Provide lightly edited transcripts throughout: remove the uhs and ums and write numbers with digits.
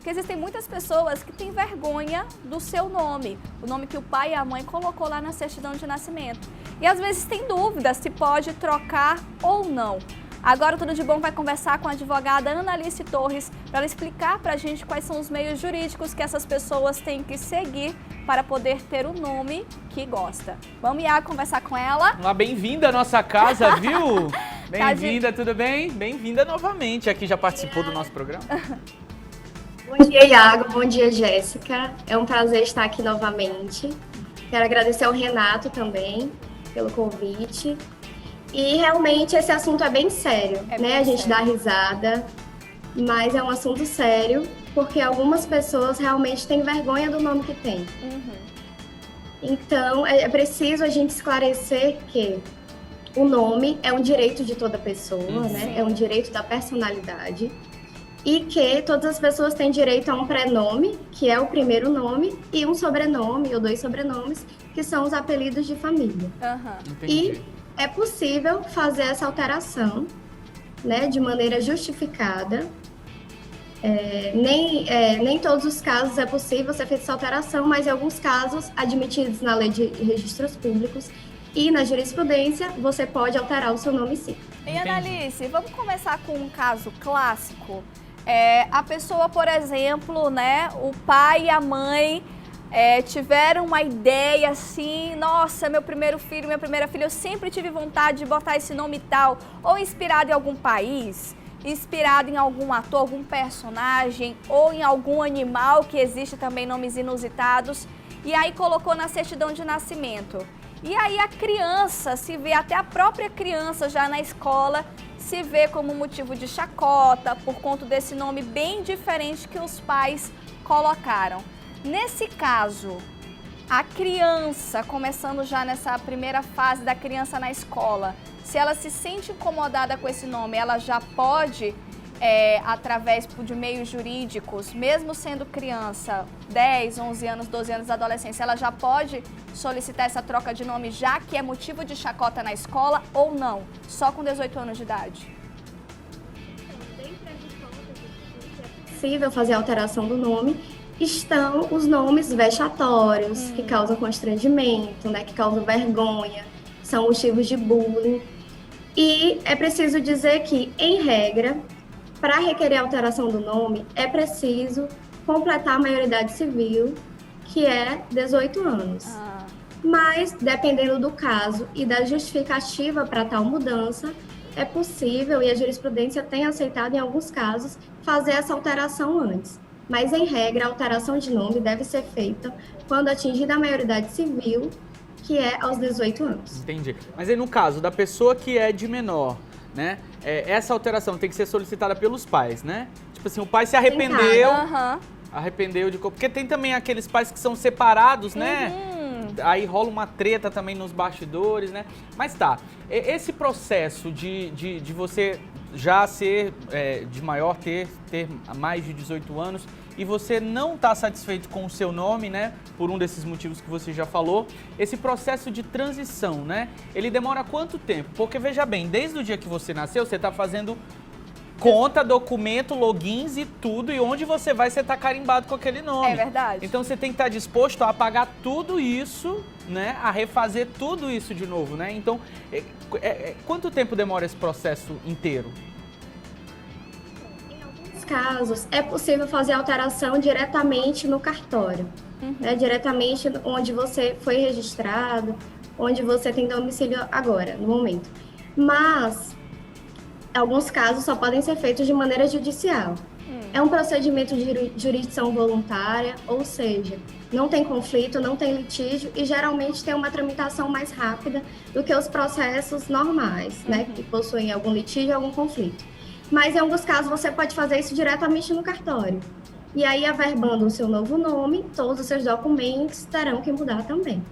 Porque existem muitas pessoas que têm vergonha do seu nome, o nome que o pai e a mãe colocou lá na certidão de nascimento. E às vezes tem dúvidas se pode trocar ou não. Agora o Tudo de Bom vai conversar com a advogada Ana Alice Torres para ela explicar para a gente quais são os meios jurídicos que essas pessoas têm que seguir para poder ter o nome que gosta. Vamos lá conversar com ela. Uma bem-vinda à nossa casa, viu? Bem-vinda, tudo bem? Bem-vinda novamente. Aqui já participou do nosso programa. Bom dia, Iago. Bom dia, Jéssica. É um prazer estar aqui novamente. Quero agradecer ao Renato também pelo convite. E realmente esse assunto é bem sério, né? A gente dá risada, mas é um assunto sério, porque algumas pessoas realmente têm vergonha do nome que tem. Então, é preciso a gente esclarecer que o nome é um direito de toda pessoa, né? É um direito da personalidade. E que todas as pessoas têm direito a um prenome, que é o primeiro nome, e um sobrenome, ou 2 sobrenomes, que são os apelidos de família. Entendi. E é possível fazer essa alteração, né, de maneira justificada. Nem todos os casos é possível ser feita essa alteração, mas em alguns casos, admitidos na lei de registros públicos e na jurisprudência, você pode alterar o seu nome, sim. E Ana Alice, vamos começar com um caso clássico. A pessoa, por exemplo, né, o pai e a mãe tiveram uma ideia assim, nossa, meu primeiro filho, minha primeira filha, eu sempre tive vontade de botar esse nome tal, ou inspirado em algum país, inspirado em algum ator, algum personagem, ou em algum animal, que existe também nomes inusitados, e aí colocou na certidão de nascimento. E aí a criança se vê, até a própria criança já na escola, se vê como motivo de chacota, por conta desse nome bem diferente que os pais colocaram. Nesse caso, a criança, começando já nessa primeira fase da criança na escola, se ela se sente incomodada com esse nome, ela já pode, através de meios jurídicos, mesmo sendo criança, 10, 11 anos, 12 anos de adolescência, ela já pode solicitar essa troca de nome, já que é motivo de chacota na escola, ou não? Só com 18 anos de idade? É possível fazer a alteração do nome. Estão os nomes vexatórios, que causam constrangimento, né, que causam vergonha, são motivos de bullying. E é preciso dizer que, em regra, para requerer a alteração do nome, é preciso completar a maioridade civil, que é 18 anos. Mas, dependendo do caso e da justificativa para tal mudança, é possível, e a jurisprudência tem aceitado em alguns casos, fazer essa alteração antes. Mas, em regra, a alteração de nome deve ser feita quando atingida a maioridade civil, que é aos 18 anos. Entendi. Mas aí, no caso da pessoa que é de menor, né, essa alteração tem que ser solicitada pelos pais, né? Tipo assim, o pai se arrependeu, arrependeu de... Porque tem também aqueles pais que são separados, né? Aí rola uma treta também nos bastidores, né? Mas tá, esse processo de você já ser de maior, ter mais de 18 anos e você não está satisfeito com o seu nome, né? Por um desses motivos que você já falou, esse processo de transição, né? Ele demora quanto tempo? Porque veja bem, desde o dia que você nasceu, você está fazendo conta, documento, logins e tudo, e onde você vai, você tá carimbado com aquele nome. É verdade. Então você tem que estar disposto a apagar tudo isso, né? A refazer tudo isso de novo, né? Então, quanto tempo demora esse processo inteiro? Em alguns casos, é possível fazer alteração diretamente no cartório, né? Diretamente onde você foi registrado, onde você tem domicílio agora, no momento. Mas alguns casos só podem ser feitos de maneira judicial. É um procedimento de jurisdição voluntária, ou seja, não tem conflito, não tem litígio e geralmente tem uma tramitação mais rápida do que os processos normais, né, que possuem algum litígio, algum conflito. Mas em alguns casos você pode fazer isso diretamente no cartório. E aí, averbando o seu novo nome, todos os seus documentos terão que mudar também.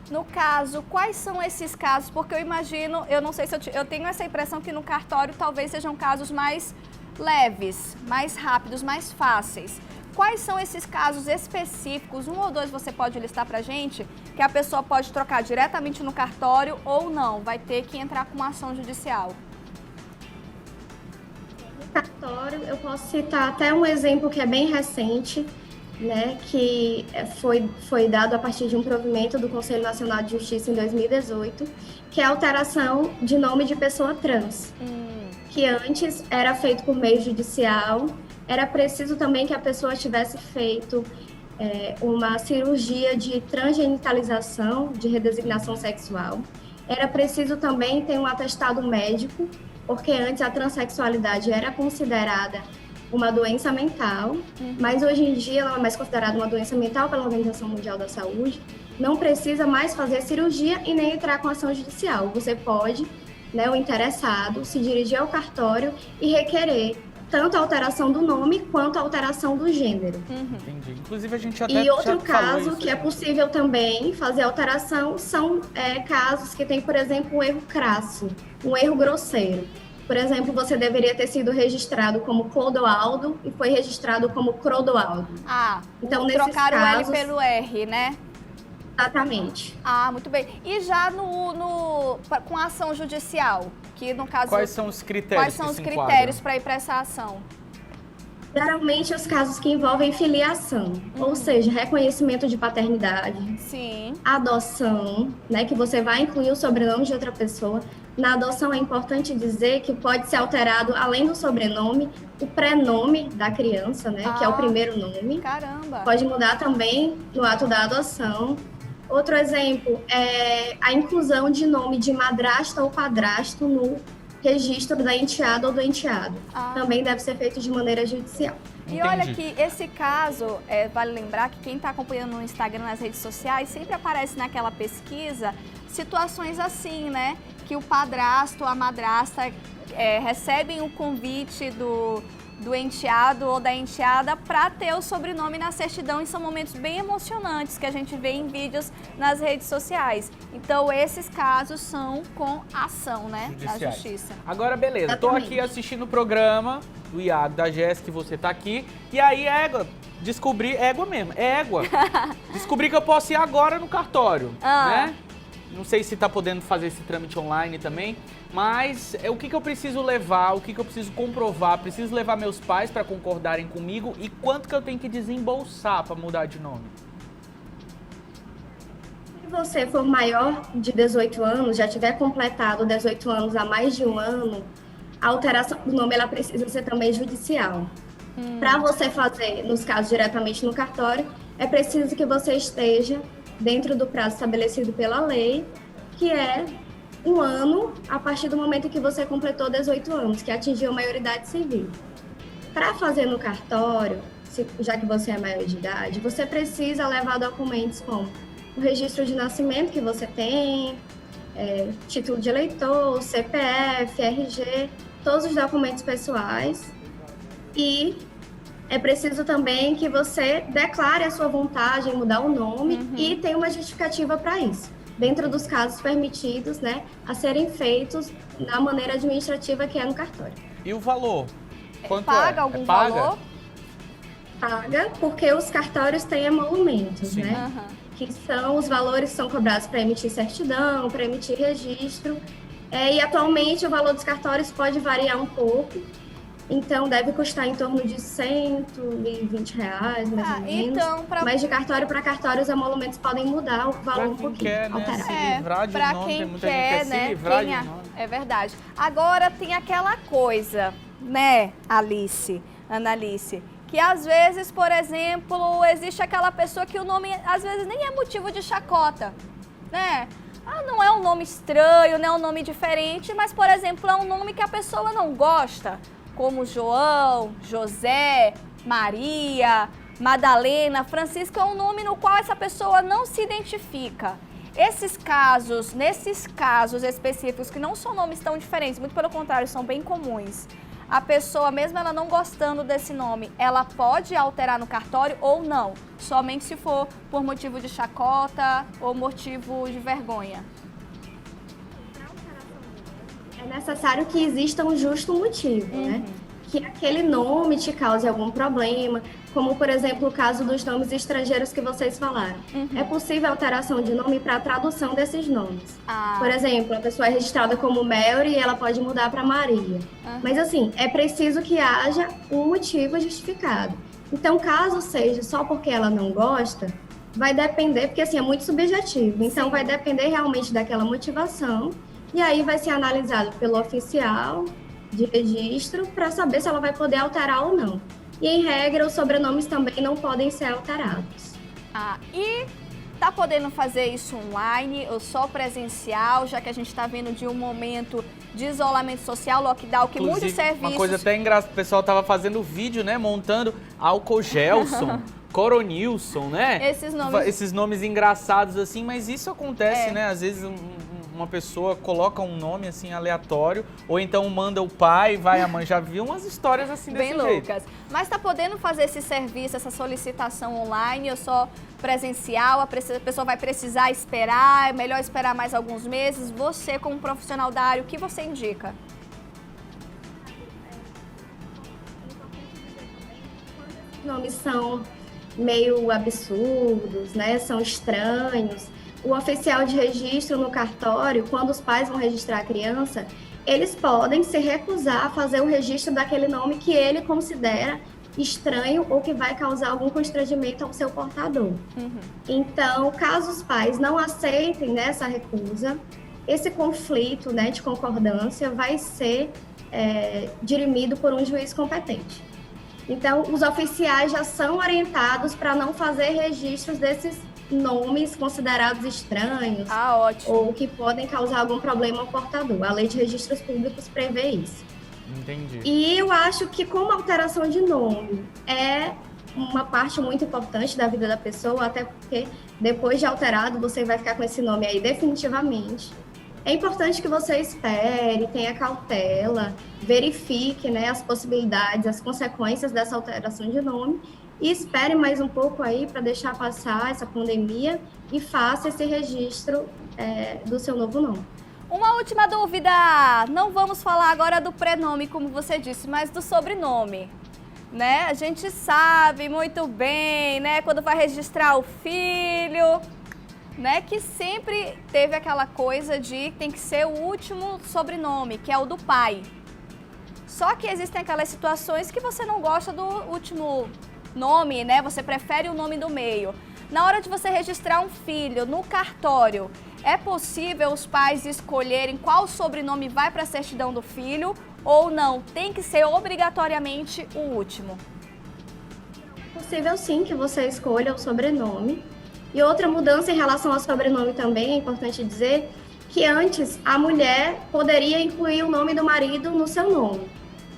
No caso, quais são esses casos? Porque eu imagino, eu não sei se eu tenho essa impressão que no cartório talvez sejam casos mais leves, mais rápidos, mais fáceis. Quais são esses casos específicos, 1 ou 2 você pode listar pra gente, que a pessoa pode trocar diretamente no cartório ou não, vai ter que entrar com uma ação judicial? No cartório, cartório, eu posso citar até um exemplo que é bem recente, né, que foi dado a partir de um provimento do Conselho Nacional de Justiça em 2018, que é a alteração de nome de pessoa trans, que antes era feito por meio judicial, era preciso também que a pessoa tivesse feito uma cirurgia de transgenitalização, de redesignação sexual. Era preciso também ter um atestado médico, porque antes a transexualidade era considerada uma doença mental, mas hoje em dia ela é mais considerada uma doença mental pela Organização Mundial da Saúde. Não precisa mais fazer cirurgia e nem entrar com ação judicial. Você pode, né, o interessado, se dirigir ao cartório e requerer tanto a alteração do nome quanto a alteração do gênero. Entendi. Inclusive, a gente até E outro já falou caso isso que é aqui. possível também fazer alteração são casos que tem, por exemplo, um erro crasso, um erro grosseiro. Por exemplo, você deveria ter sido registrado como Clodoaldo e foi registrado como Crodoaldo. Então, nesses trocaram casos, o L pelo R, né? Exatamente. Muito bem. E já com a ação judicial, que no caso... Quais são os critérios Quais são que os se critérios para ir para essa ação? Geralmente, os casos que envolvem filiação, ou seja, reconhecimento de paternidade, Sim. adoção, né, que você vai incluir o sobrenome de outra pessoa. Na adoção é importante dizer que pode ser alterado, além do sobrenome, o prenome da criança, né, que é o primeiro nome. Caramba! Pode mudar também no ato da adoção. Outro exemplo é a inclusão de nome de madrasta ou padrasto no registro da enteada ou do enteado. Também deve ser feito de maneira judicial. E olha que esse caso, vale lembrar que quem está acompanhando no Instagram, nas redes sociais, sempre aparece naquela pesquisa situações assim, né? Que o padrasto, a madrasta recebem o convite do enteado ou da enteada para ter o sobrenome na certidão, e são momentos bem emocionantes que a gente vê em vídeos nas redes sociais. Então, esses casos são com ação, né, da justiça. Agora, beleza, tô aqui assistindo o programa do Iago, da Jéssica, você tá aqui, e aí, descobri que eu posso ir agora no cartório, né? Não sei se tá podendo fazer esse trâmite online também, mas o que eu preciso levar, o que eu preciso comprovar? Preciso levar meus pais para concordarem comigo, e quanto que eu tenho que desembolsar para mudar de nome? Se você for maior de 18 anos, já tiver completado 18 anos há mais de um ano, a alteração do nome ela precisa ser também judicial. Para você fazer, nos casos diretamente no cartório, é preciso que você esteja dentro do prazo estabelecido pela lei, que é um ano a partir do momento em que você completou 18 anos, que atingiu a maioridade civil. Para fazer no cartório, já que você é maior de idade, você precisa levar documentos como o registro de nascimento que você tem, título de eleitor, CPF, RG, todos os documentos pessoais. E é preciso também que você declare a sua vontade em mudar o nome e tem uma justificativa para isso, dentro dos casos permitidos, né, a serem feitos na maneira administrativa que é no cartório. E o valor? Quanto paga algum valor? Paga, porque os cartórios têm emolumentos, né? Que são os valores que são cobrados para emitir certidão, para emitir registro. E atualmente o valor dos cartórios pode variar um pouco. Então, deve custar em torno de R$120, mais ou menos. Então, Mas de cartório para cartório, os emolumentos podem mudar o valor um pouquinho, quer, né? alterar. Se livrar de um nome, tem muita gente que quer se livrar de um nome. É verdade. Agora, tem aquela coisa, né, Analice, que às vezes, por exemplo, existe aquela pessoa que o nome, às vezes, nem é motivo de chacota, né? Não é um nome estranho, não é um nome diferente, mas, por exemplo, é um nome que a pessoa não gosta, como João, José, Maria, Madalena, Francisco, é um nome no qual essa pessoa não se identifica. Nesses casos específicos, que não são nomes tão diferentes, muito pelo contrário, são bem comuns, a pessoa, mesmo ela não gostando desse nome, ela pode alterar no cartório ou não? Somente se for por motivo de chacota ou motivo de vergonha. É necessário que exista um justo motivo, né? que aquele nome te cause algum problema, como, por exemplo, o caso dos nomes estrangeiros que vocês falaram. É possível alteração de nome para a tradução desses nomes. Por exemplo, a pessoa é registrada como Mary e ela pode mudar para Maria. Mas, assim, é preciso que haja um motivo justificado. Então, caso seja só porque ela não gosta, vai depender, porque, assim, é muito subjetivo. Então, vai depender realmente daquela motivação e aí vai ser analisado pelo oficial de registro para saber se ela vai poder alterar ou não. E, em regra, os sobrenomes também não podem ser alterados. E tá podendo fazer isso online ou só presencial, já que a gente está vindo de um momento de isolamento social, lockdown, que muitos serviços... Uma coisa até engraçada, o pessoal tava fazendo vídeo, né, montando álcool Gelson, Coronilson, né? Esses nomes engraçados assim, mas isso acontece, né? Às vezes uma pessoa coloca um nome assim aleatório, ou então manda o pai, vai a mãe. Já viu umas histórias assim desse jeito. Bem loucas. Mas tá podendo fazer esse serviço, essa solicitação online ou só presencial? A pessoa vai precisar esperar, é melhor esperar mais alguns meses? Você, como profissional da área, o que você indica? Os nomes são meio absurdos, né? São estranhos. O oficial de registro no cartório, quando os pais vão registrar a criança, eles podem se recusar a fazer o registro daquele nome que ele considera estranho ou que vai causar algum constrangimento ao seu portador. Então, caso os pais não aceitem nessa recusa, esse conflito, né, de concordância vai ser dirimido por um juiz competente. Então, os oficiais já são orientados para não fazer registros desses nomes considerados estranhos ou que podem causar algum problema ao portador. A Lei de Registros Públicos prevê isso. Entendi. E eu acho que como alteração de nome é uma parte muito importante da vida da pessoa, até porque depois de alterado você vai ficar com esse nome aí definitivamente. É importante que você espere, tenha cautela, verifique, né, as possibilidades, as consequências dessa alteração de nome e espere mais um pouco aí para deixar passar essa pandemia e faça esse registro do seu novo nome. Uma última dúvida, não vamos falar agora do prenome, como você disse, mas do sobrenome, né? A gente sabe muito bem, né, quando vai registrar o filho, né, que sempre teve aquela coisa de tem que ser o último sobrenome, que é o do pai. Só que existem aquelas situações que você não gosta do último nome, né? Você prefere o nome do meio. Na hora de você registrar um filho no cartório, é possível os pais escolherem qual sobrenome vai para a certidão do filho ou não? Tem que ser obrigatoriamente o último? É possível sim que você escolha o sobrenome. E outra mudança em relação ao sobrenome também, é importante dizer que antes a mulher poderia incluir o nome do marido no seu nome.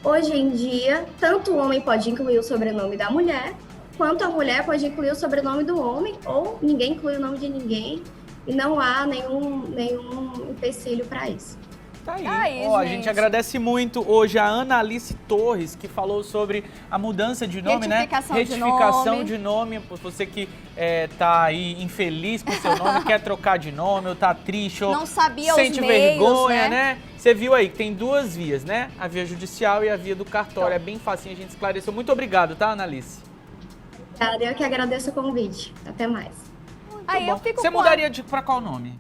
Hoje em dia, tanto o homem pode incluir o sobrenome da mulher, quanto a mulher pode incluir o sobrenome do homem, ou ninguém inclui o nome de ninguém, e não há nenhum empecilho para isso. Tá aí. A gente agradece muito hoje a Ana Alice Torres, que falou sobre a mudança de nome, Retificação de nome. Você que tá aí infeliz com o seu nome, quer trocar de nome, ou tá triste, ou não sabia sente os vergonha, meios, né? Você viu aí que tem duas vias, né? A via judicial e a via do cartório. É bem facinho, a gente esclareceu. Muito obrigado, tá, Ana Alice? Obrigada, eu que agradeço o convite. Até mais. Aí, eu fico Você mudaria para qual nome?